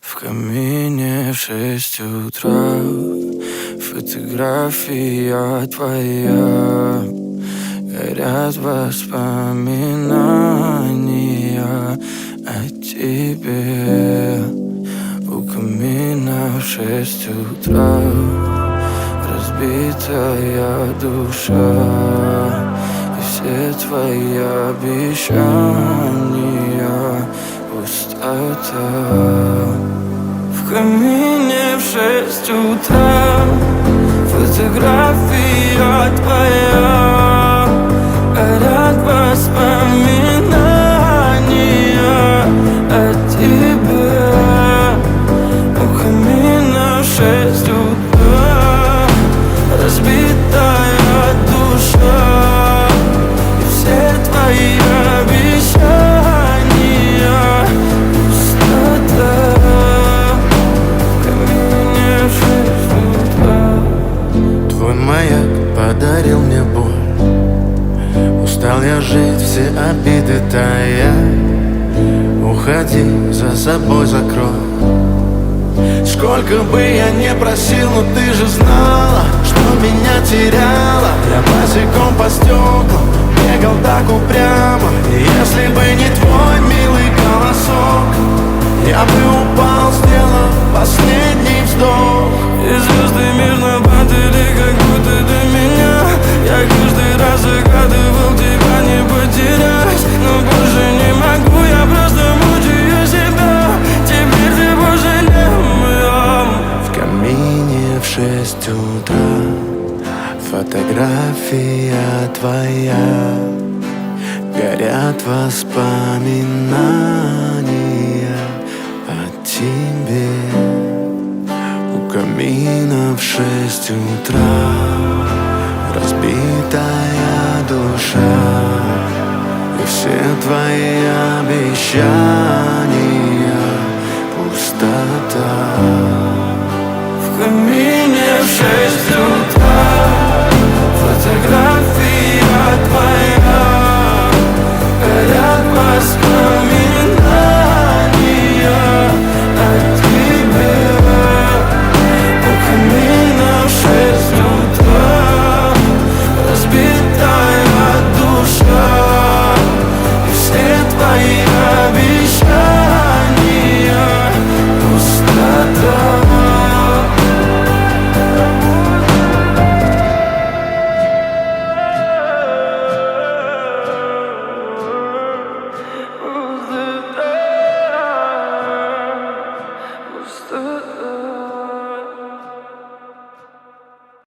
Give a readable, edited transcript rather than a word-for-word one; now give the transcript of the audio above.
В камине в 6 утра фотография твоя. Горят воспоминания о тебе. У камина в 6 утра разбитая душа. И все твои обещания пустота. В камине в 6 утра фотография твоя. Горят воспоминания о тебе. У камина в 6 утра разбитая душа. И все твои обещания пустота. В камине в 6 утра. Твой маяк подарил мне боль. Устал я жить, все обиды тая. Уходи, за собой закрой. Сколько бы я не просил, но ты же знала, что меня теряла. Я босиком по стеклам бегал так упрямо. И если бы не твой милый голосок, я бы упал, сделав последний вздох. И звезды мирно падали, как будто до меня. Я каждый раз загадывал тебя не потерять, но больше не могу, я просто мучаю себя. Теперь ты пожалел моем. В камине в 6 утра фотография твоя. Горят воспоминания о тебе. У камина в 6 утра разбитая душа. И все твои обещания